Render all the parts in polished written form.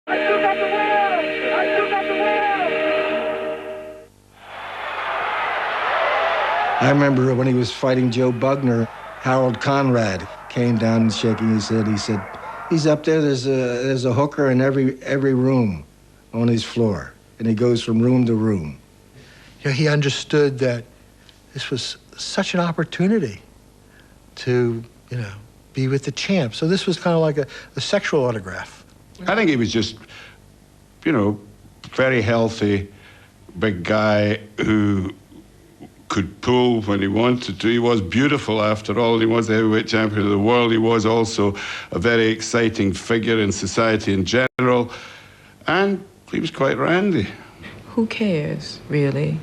I still got the world! I still got the world! I remember when he was fighting Joe Bugner, Harold Conrad came down and shaking his head. He said, he's up there, there's a hooker in every room on his floor. And he goes from room to room. You know, he understood that this was such an opportunity to, you know, be with the champ. So this was kind of like a sexual autograph. I think he was just, you know, very healthy, big guy who could pull when he wanted to. He was beautiful after all. He was the heavyweight champion of the world. He was also a very exciting figure in society in general. And he was quite randy. Who cares, really?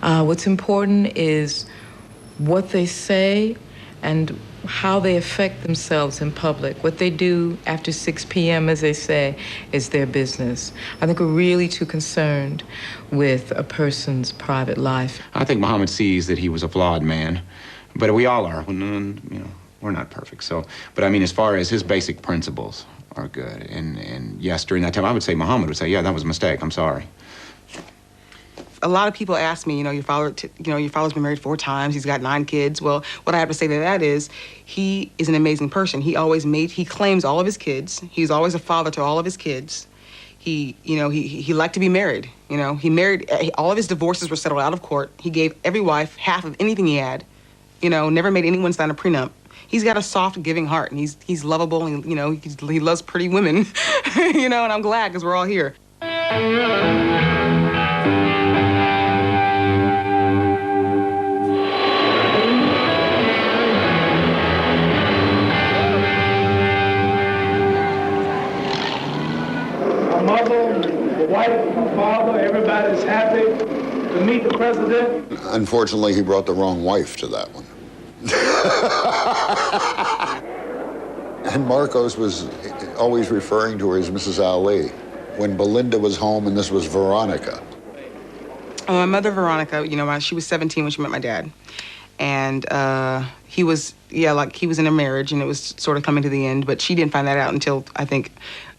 What's important is what they say and how they affect themselves in public. What they do after 6 p.m., as they say, is their business. I think we're really too concerned with a person's private life. I think Muhammad sees that he was a flawed man, but we all are. You know, we're not perfect. So, but I mean, as far as his basic principles are good, and yes, during that time, I would say Muhammad would say, yeah, that was a mistake. I'm sorry. A lot of people ask me, your father's been married 4 times. He's got 9 kids. Well, what I have to say to that is, he is an amazing person. He claims all of his kids. He's always a father to all of his kids. He liked to be married. He married. All of his divorces were settled out of court. He gave every wife half of anything he had. Never made anyone sign a prenup. He's got a soft, giving heart, and he's lovable, and he loves pretty women. And I'm glad because we're all here. Mother, the wife, my father, everybody's happy to meet the president. Unfortunately, he brought the wrong wife to that one. And Marcos was always referring to her as Mrs. Ali. When Belinda was home and this was Veronica. My mother, Veronica, she was 17 when she met my dad. And he was in a marriage, and it was sort of coming to the end, but she didn't find that out until, I think,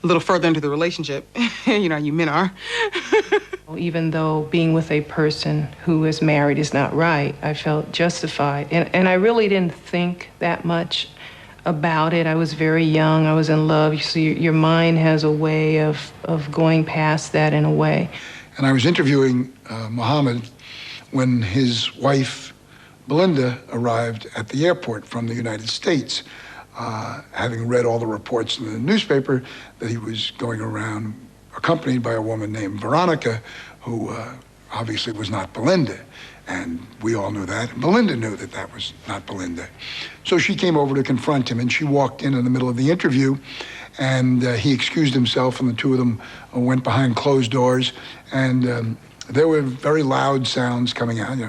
a little further into the relationship. You men are. Even though being with a person who is married is not right, I felt justified. And I really didn't think that much about it. I was very young. I was in love. So your mind has a way of going past that in a way. And I was interviewing Muhammad when his wife, Belinda, arrived at the airport from the United States, having read all the reports in the newspaper that he was going around accompanied by a woman named Veronica, who obviously was not Belinda. And we all knew that. And Belinda knew that that was not Belinda. So she came over to confront him, and she walked in the middle of the interview, and he excused himself, and the two of them went behind closed doors, and there were very loud sounds coming out,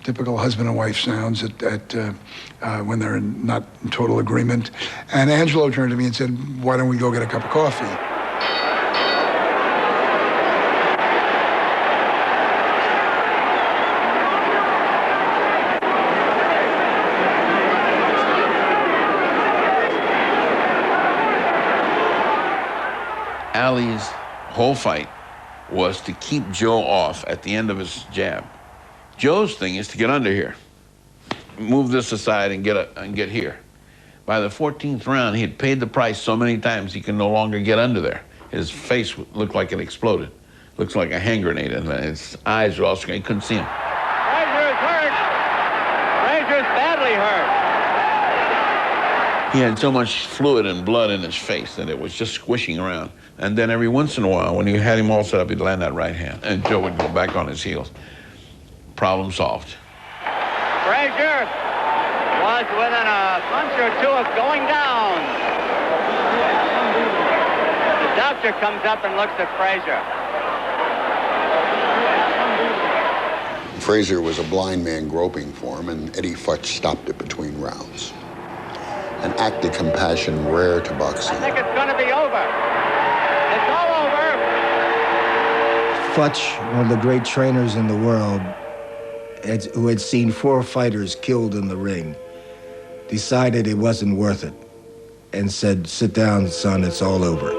typical husband and wife sounds when they're not in total agreement. And Angelo turned to me and said, "Why don't we go get a cup of coffee?" Ali's whole fight was to keep Joe off at the end of his jab. Joe's thing is to get under here, move this aside and get here. By the 14th round, he had paid the price so many times he could no longer get under there. His face looked like it exploded. Looks like a hand grenade, and his eyes were all screwed. He couldn't see him. Frazier's hurt. Frazier's badly hurt. He had so much fluid and blood in his face that it was just squishing around. And then every once in a while, when you had him all set up, he'd land that right hand, and Joe would go back on his heels. Problem solved. Frazier was within a punch or two of going down. The doctor comes up and looks at Frazier. Frazier was a blind man groping for him, and Eddie Futch stopped it between rounds. An act of compassion rare to boxing. I think it's going to be over. It's all over. Futch, one of the great trainers in the world, who had seen 4 fighters killed in the ring, decided it wasn't worth it and said, "Sit down, son, it's all over."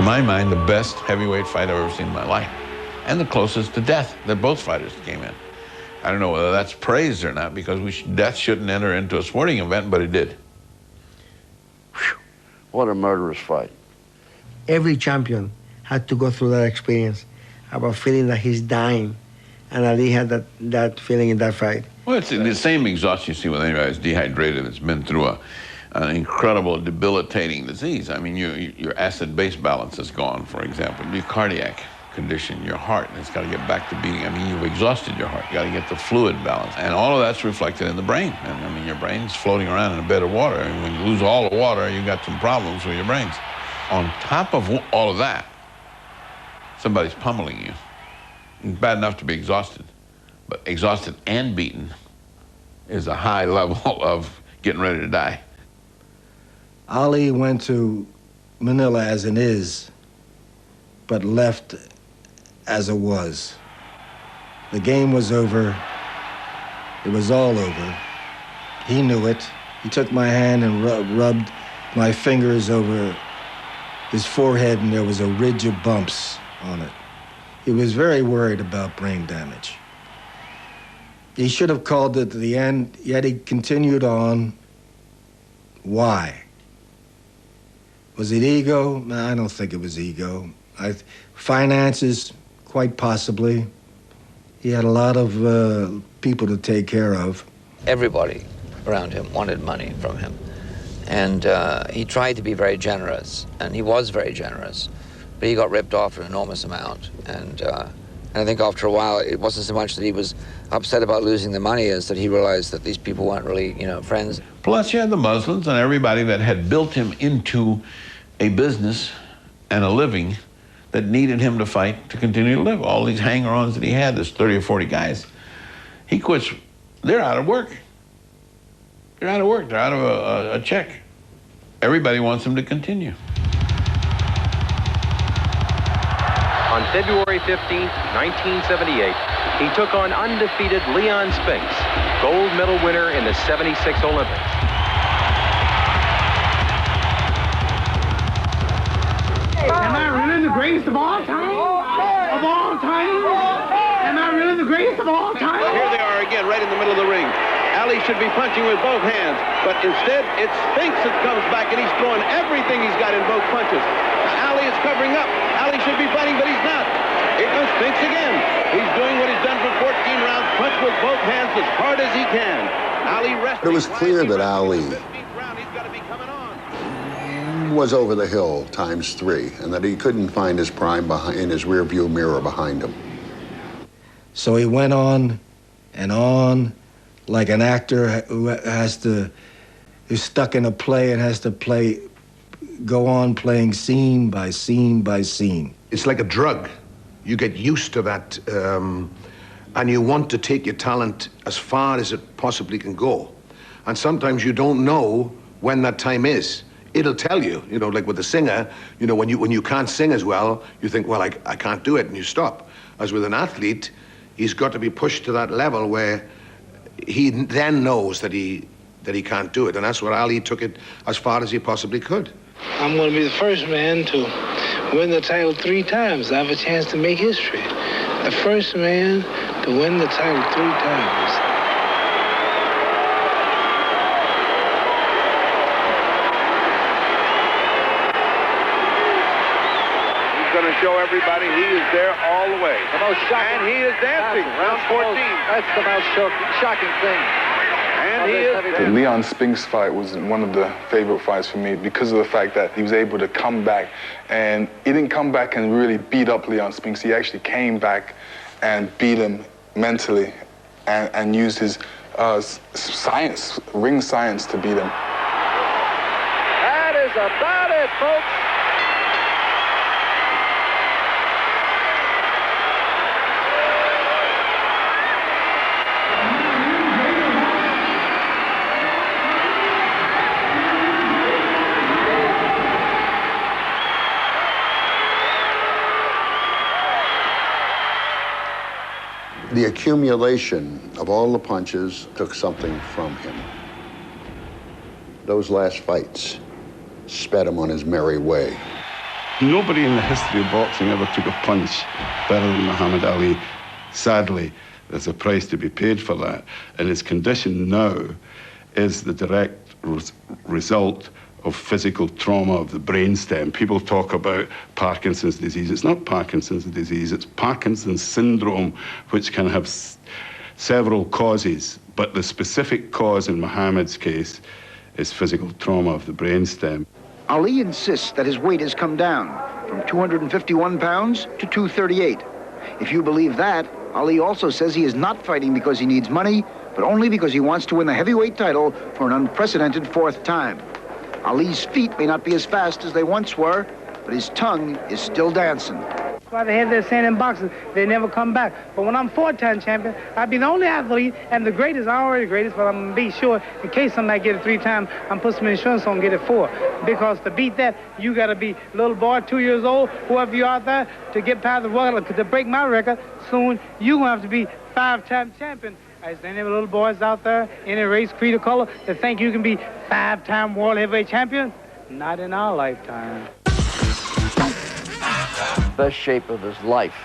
to my mind, the best heavyweight fight I've ever seen in my life, and the closest to death that both fighters came in. I don't know whether that's praised or not, because death shouldn't enter into a sporting event, but it did. Whew. What a murderous fight. Every champion had to go through that experience about feeling that he's dying, and Ali had that feeling in that fight. Well, it's the same exhaustion you see with anybody who's dehydrated, that's been through an incredible, debilitating disease. I mean, your acid-base balance is gone, for example. Your cardiac condition, your heart, it's got to get back to beating. I mean, you've exhausted your heart. You got to get the fluid balance. And all of that's reflected in the brain. And I mean, your brain's floating around in a bed of water. And when you lose all the water, you got some problems with your brains. On top of all of that, somebody's pummeling you. It's bad enough to be exhausted, but exhausted and beaten is a high level of getting ready to die. Ali went to Manila as an is, but left as a was. The game was over. It was all over. He knew it. He took my hand and rubbed my fingers over his forehead, and there was a ridge of bumps on it. He was very worried about brain damage. He should have called it at the end, yet he continued on. Why? Was it ego? No, I don't think it was ego. Finances, quite possibly. He had a lot of people to take care of. Everybody around him wanted money from him. And he tried to be very generous, and he was very generous. But he got ripped off an enormous amount. And I think after a while, it wasn't so much that he was upset about losing the money as that he realized that these people weren't really, friends. Plus, you had the Muslims and everybody that had built him into a business and a living that needed him to fight to continue to live. All these hanger-ons that he had, there's 30 or 40 guys. He quits, they're out of work. They're out of work, they're out of a check. Everybody wants him to continue. On February 15th, 1978, he took on undefeated Leon Spinks, gold medal winner in the '76 Olympics. Am I really the greatest of all time? Of all time? Am I really the greatest of all time? Here they are again, right in the middle of the ring. Ali should be punching with both hands, but instead it's Spinks that comes back, and he's throwing everything he's got in both punches. Now, Ali is covering up. Ali should be fighting, but he's not. Here comes Spinks again. He's doing what he's done for 14 rounds, punch with both hands as hard as he can. Ali resting. But it was clear that Ali was over the hill ×3, and that he couldn't find his prime in his rearview mirror behind him. So he went on and on, like an actor who is stuck in a play and has to go on playing scene by scene by scene. It's like a drug. You get used to that, and you want to take your talent as far as it possibly can go. And sometimes you don't know when that time is. It'll tell you, like with the singer, when you can't sing as well, you think, well, I can't do it, and you stop. As with an athlete, he's got to be pushed to that level where he then knows that he can't do it. And that's where Ali took it as far as he possibly could. I'm going to be the first man to win the title 3 times. I have a chance to make history. The first man to win the title 3 times. He's going to show everybody he is there all the way. The most shocking. And he is dancing. Round 14. That's the most shocking thing. And he is. The Leon Spinks fight was one of the favorite fights for me because of the fact that he was able to come back, and he didn't come back and really beat up Leon Spinks. He actually came back and beat him mentally and used his ring science to beat him. That is about it, folks. The accumulation of all the punches took something from him. Those last fights sped him on his merry way. Nobody in the history of boxing ever took a punch better than Muhammad Ali. Sadly, there's a price to be paid for that. And his condition now is the direct result of physical trauma of the brainstem. People talk about Parkinson's disease. It's not Parkinson's disease, it's Parkinson's syndrome, which can have several causes, but the specific cause in Muhammad's case is physical trauma of the brainstem. Ali insists that his weight has come down from 251 pounds to 238. If you believe that, Ali also says he is not fighting because he needs money, but only because he wants to win the heavyweight title for an unprecedented 4th time. Ali's feet may not be as fast as they once were, but his tongue is still dancing. Why they have that saying in boxing, they never come back. But when I'm 4-time champion, I'll be the only athlete and the greatest. I'm already the greatest, but I'm going to be sure in case somebody get it 3 times, I'm put some insurance on get it 4. Because to beat that, you got to be little boy, 2 years old, whoever you out there, to get past the record, to break my record, soon you're going to have to be 5-time champion. Is there any little boys out there, any race, creed, or color, that think you can be 5-time world heavyweight champion? Not in our lifetime. Best shape of his life.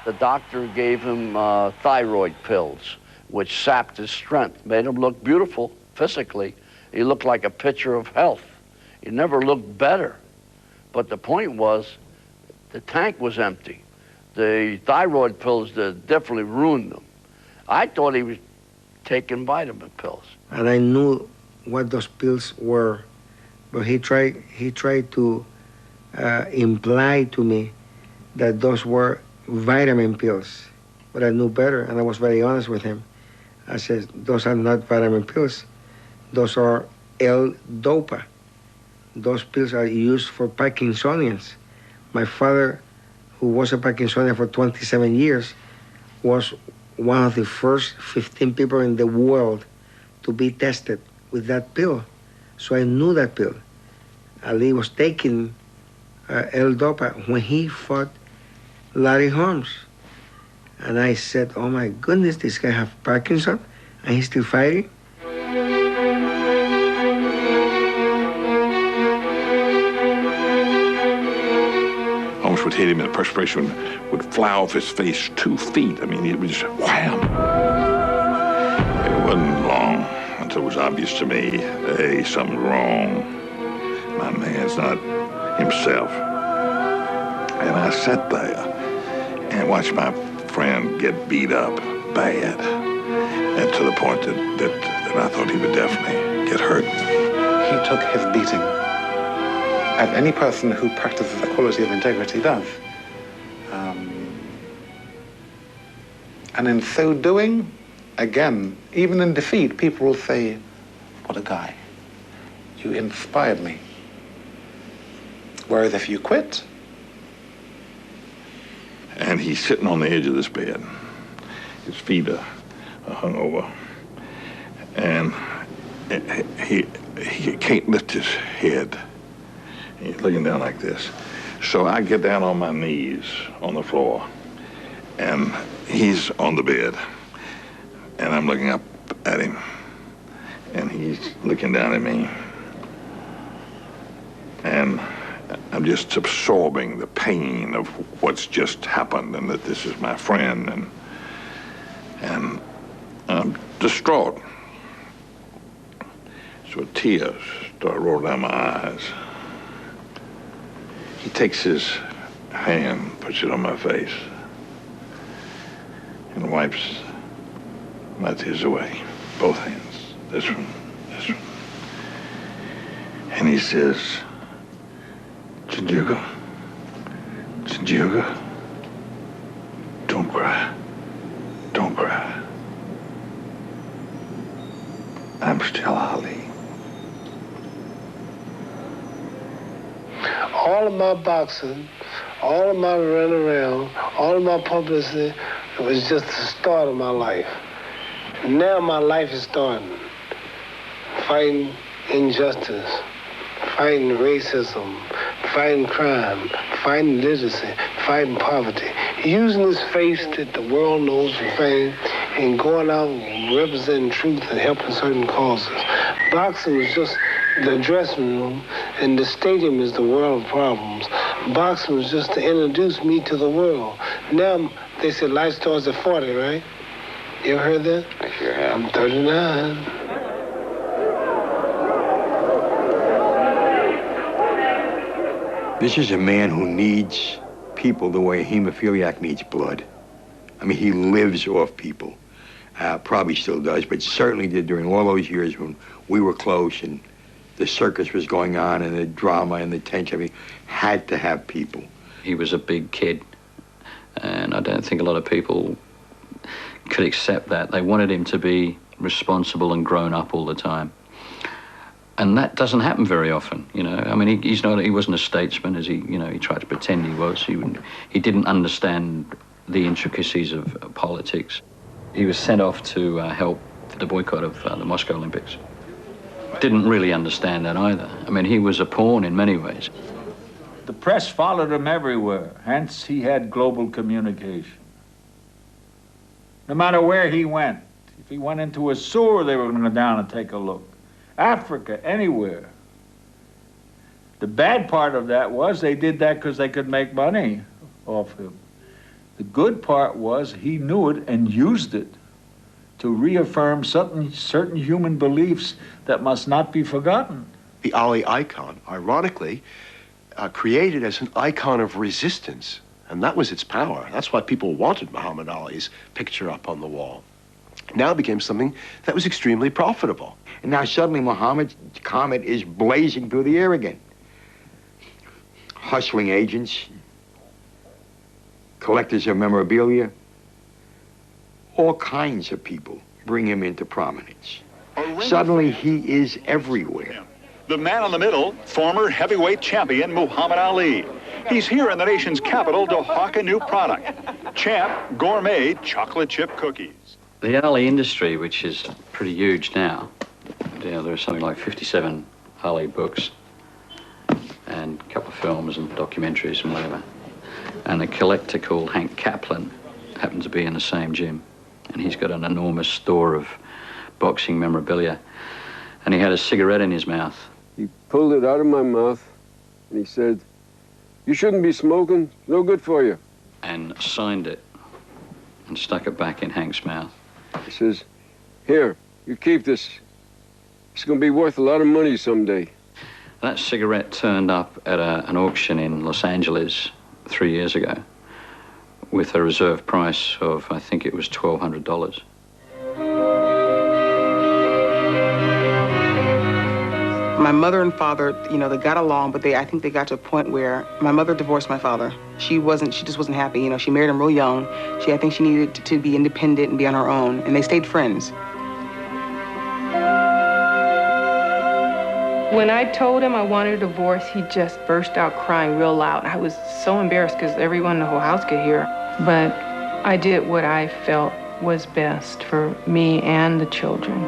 The doctor gave him thyroid pills, which sapped his strength, made him look beautiful physically. He looked like a picture of health. He never looked better. But the point was, the tank was empty. The thyroid pills definitely ruined him. I thought he was taking vitamin pills. And I knew what those pills were, but he tried to imply to me that those were vitamin pills. But I knew better, and I was very honest with him. I said, those are not vitamin pills. Those are L-Dopa. Those pills are used for Parkinsonians. My father, who was a Parkinsonian for 27 years, was one of the first 15 people in the world to be tested with that pill. So I knew that pill. Ali was taking L-Dopa when he fought Larry Holmes. And I said, oh my goodness, this guy has Parkinson and he's still fighting? Holmes would hit him and the perspiration would fly off his face 2 feet. I mean, it was just wham. It wasn't long until it was obvious to me, hey, something's wrong. My man's not himself. And I sat there and watched my friend get beat up bad, and to the point that I thought he would definitely get hurt. He took his beating, as any person who practices a quality of integrity does. And in so doing, again, even in defeat, people will say, what a guy. You inspired me. Whereas if you quit... And he's sitting on the edge of this bed. His feet are hung over. And he can't lift his head. He's looking down like this. So I get down on my knees on the floor, and he's on the bed. And I'm looking up at him, and he's looking down at me. And I'm just absorbing the pain of what's just happened, and that this is my friend, and I'm distraught. So tears start rolling down my eyes. He takes his hand, puts it on my face, and wipes my tears away. Both hands, this one. And he says, Sanjuga, don't cry. Don't cry. I'm still Ali. All of my boxing, all of my running around, all of my publicity, it was just the start of my life. Now my life is starting. Fighting injustice, fighting racism, fighting crime, fighting illiteracy, fighting poverty. Using this face that the world knows for fame and going out and representing truth and helping certain causes. Boxing was just the dressing room, and the stadium is the world of problems. boxing was just to introduce me to the world. Now, they say life starts at 40, right? You ever heard that? I sure have. I'm 39. This is a man who needs people the way a hemophiliac needs blood. I mean, he lives off people. Probably still does, but certainly did during all those years when we were close and the circus was going on and the drama and the tension. I mean, had to have people. He was a big kid, and I don't think a lot of people could accept that. They wanted him to be responsible and grown up all the time. And that doesn't happen very often, you know. I mean, he wasn't a statesman, as he tried to pretend he was. He didn't understand the intricacies of politics. He was sent off to help the boycott of the Moscow Olympics. Didn't really understand that either. I mean, he was a pawn in many ways. The press followed him everywhere, hence he had global communication. No matter where he went, if he went into a sewer, they were going to go down and take a look. Africa, anywhere. The bad part of that was they did that because they could make money off him. The good part was he knew it and used it to reaffirm certain human beliefs that must not be forgotten. The Ali icon, ironically, created as an icon of resistance, and that was its power. That's why people wanted Muhammad Ali's picture up on the wall. Now it became something that was extremely profitable. And now suddenly Muhammad's comet is blazing through the air again. Hustling agents, collectors of memorabilia, all kinds of people bring him into prominence. Suddenly he is everywhere. The man in the middle, former heavyweight champion Muhammad Ali. He's here in the nation's capital to hawk a new product. Champ Gourmet Chocolate Chip Cookies. The Ali industry, which is pretty huge now, there's something like 57 Ali books and a couple of films and documentaries and whatever. And a collector called Hank Kaplan happened to be in the same gym. And he's got an enormous store of boxing memorabilia. And he had a cigarette in his mouth. He pulled it out of my mouth and he said, "You shouldn't be smoking, no good for you." And signed it and stuck it back in Hank's mouth. He says, "Here, you keep this. It's going to be worth a lot of money someday." That cigarette turned up at an auction in Los Angeles 3 years ago with a reserve price of, I think it was $1,200. My mother and father, they got along, but I think they got to a point where my mother divorced my father. She just wasn't happy. She married him real young. I think she needed to be independent and be on her own, and they stayed friends. When I told him I wanted a divorce, he just burst out crying real loud. I was so embarrassed because everyone in the whole house could hear. But I did what I felt was best for me and the children.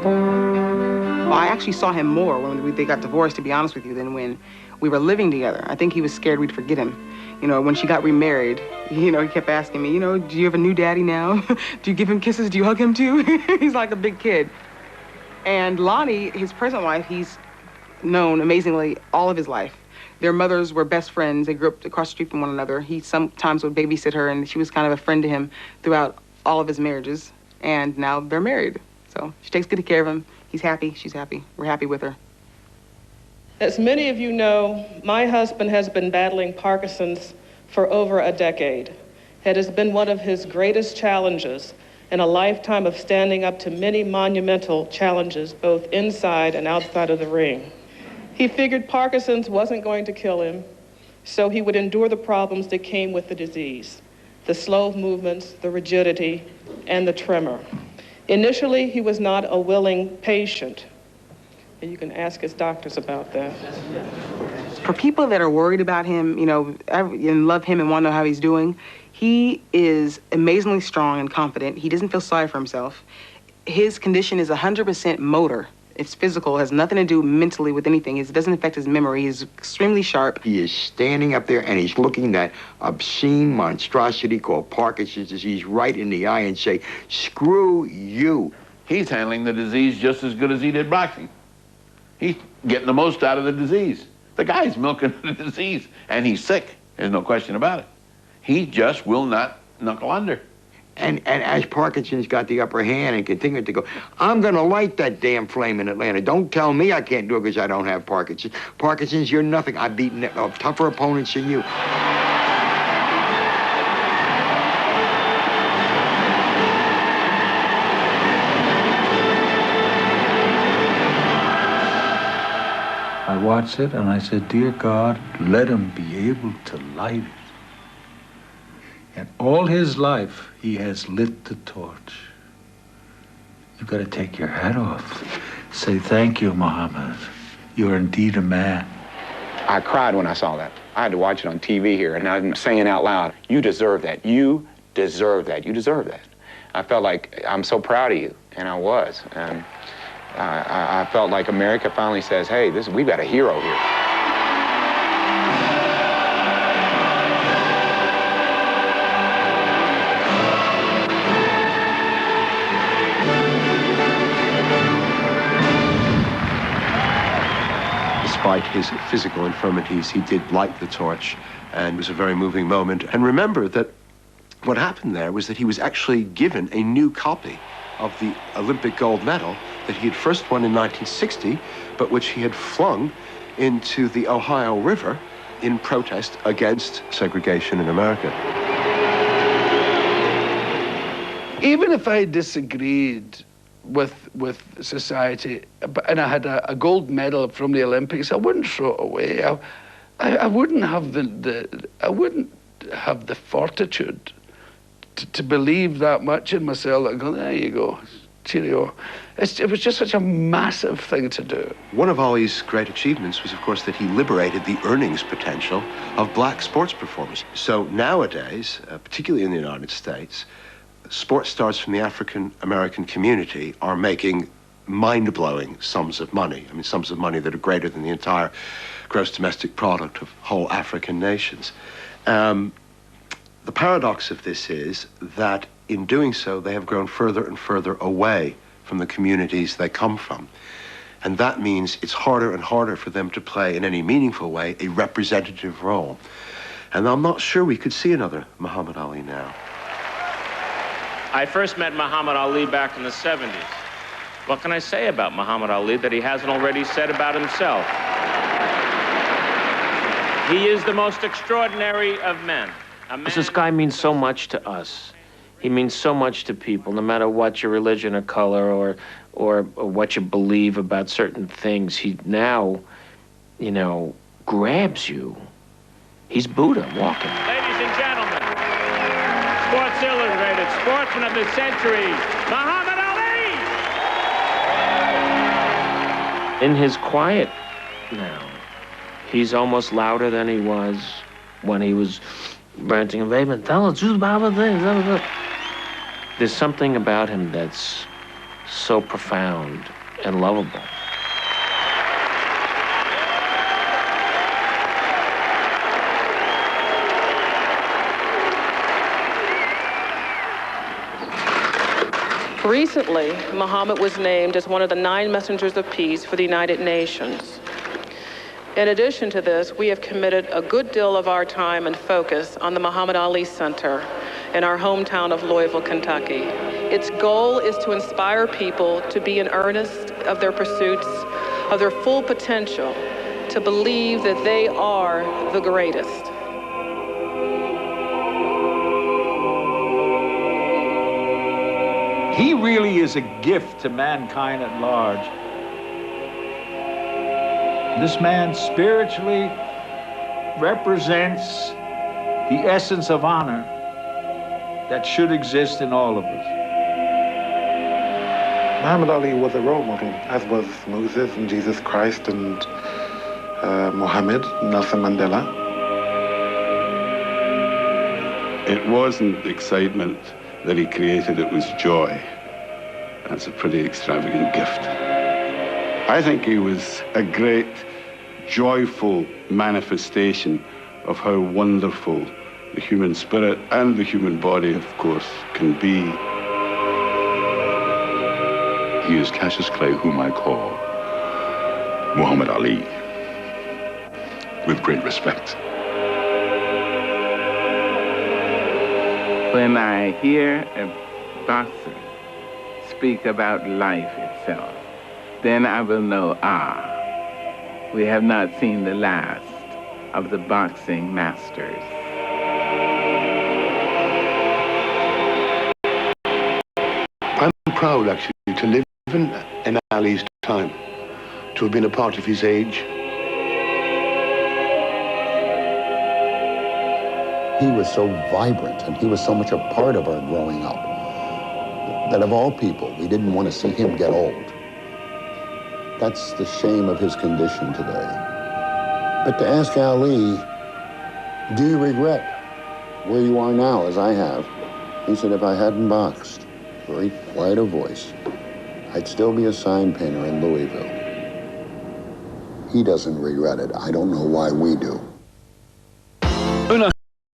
Well, I actually saw him more when they got divorced, to be honest with you, than when we were living together. I think he was scared we'd forget him. When she got remarried, he kept asking me, do you have a new daddy now? Do you give him kisses? Do you hug him too? He's like a big kid. And Lonnie, his present wife, he's known amazingly all of his life. Their mothers were best friends. They grew up across the street from one another. He sometimes would babysit her, and she was kind of a friend to him throughout all of his marriages. And now they're married. So she takes good care of him. He's happy. She's happy. We're happy with her. As many of you know, my husband has been battling Parkinson's for over a decade. It has been one of his greatest challenges in a lifetime of standing up to many monumental challenges, both inside and outside of the ring. He figured Parkinson's wasn't going to kill him, so he would endure the problems that came with the disease, the slow movements, the rigidity, and the tremor. Initially, he was not a willing patient, and you can ask his doctors about that. For people that are worried about him, and love him and want to know how he's doing, he is amazingly strong and confident. He doesn't feel sorry for himself. His condition is 100% motor. It's physical. It has nothing to do mentally with anything. It doesn't affect his memory. He's extremely sharp. He is standing up there and he's looking that obscene monstrosity called Parkinson's disease right in the eye and say, "Screw you." He's handling the disease just as good as he did boxing. He's getting the most out of the disease. The guy's milking the disease, and he's sick. There's no question about it. He just will not knuckle under. And as Parkinson's got the upper hand and continued to go, I'm going to light that damn flame in Atlanta. Don't tell me I can't do it because I don't have Parkinson's. Parkinson's, you're nothing. I've beaten tougher opponents than you. I watched it and I said, dear God, let him be able to light it. And all his life, he has lit the torch. You've got to take your hat off. Say, thank you, Muhammad. You're indeed a man. I cried when I saw that. I had to watch it on TV here, and I'm saying out loud, you deserve that. You deserve that. You deserve that. I felt like I'm so proud of you, and I was. And I felt like America finally says, hey, we've got a hero here. Despite his physical infirmities, he did light the torch, and it was a very moving moment. And remember that what happened there was that he was actually given a new copy of the Olympic gold medal that he had first won in 1960, but which he had flung into the Ohio River in protest against segregation in America. Even if I disagreed with society, and I had a gold medal from the Olympics, I wouldn't throw it away. I wouldn't have the fortitude to believe that much in myself. I go, there you go, cheerio. It was just such a massive thing to do. One of Ali's great achievements was, of course, that he liberated the earnings potential of black sports performers. So nowadays, particularly in the United States, sports stars from the African-American community are making mind-blowing sums of money. I mean, sums of money that are greater than the entire gross domestic product of whole African nations. The paradox of this is that in doing so, they have grown further and further away from the communities they come from. And that means it's harder and harder for them to play in any meaningful way a representative role. And I'm not sure we could see another Muhammad Ali now. I first met Muhammad Ali back in the 70s. What can I say about Muhammad Ali that he hasn't already said about himself? He is the most extraordinary of men. This guy means so much to us. He means so much to people, no matter what your religion or color or what you believe about certain things. He now, grabs you. He's Buddha walking. Ladies and gentlemen, Sports Illustrated, sportsman of the century, Muhammad Ali! In his quiet now, he's almost louder than he was when he was ranting and raving. Tell us about things. There's something about him that's so profound and lovable. Recently, Muhammad was named as one of the 9 messengers of peace for the United Nations. In addition to this, we have committed a good deal of our time and focus on the Muhammad Ali Center in our hometown of Louisville, Kentucky. Its goal is to inspire people to be in earnest of their pursuits, of their full potential, to believe that they are the greatest. He really is a gift to mankind at large. This man spiritually represents the essence of honor that should exist in all of us. Muhammad Ali was a role model, as was Moses and Jesus Christ and Muhammad, Nelson Mandela. It wasn't excitement that he created, it was joy. That's a pretty extravagant gift. I think he was a great, joyful manifestation of how wonderful the human spirit and the human body, of course, can be. He is Cassius Clay, whom I call Muhammad Ali. with great respect. When I hear a boxer speak about life itself, then I will know, we have not seen the last of the boxing masters. I'm proud, actually, to live in Ali's time, to have been a part of his age. He was so vibrant, and he was so much a part of our growing up, that of all people, we didn't want to see him get old. That's the shame of his condition today. But to ask Ali, do you regret where you are now, as I have? He said, if I hadn't boxed, very quiet a voice, I'd still be a sign painter in Louisville. He doesn't regret it. I don't know why we do.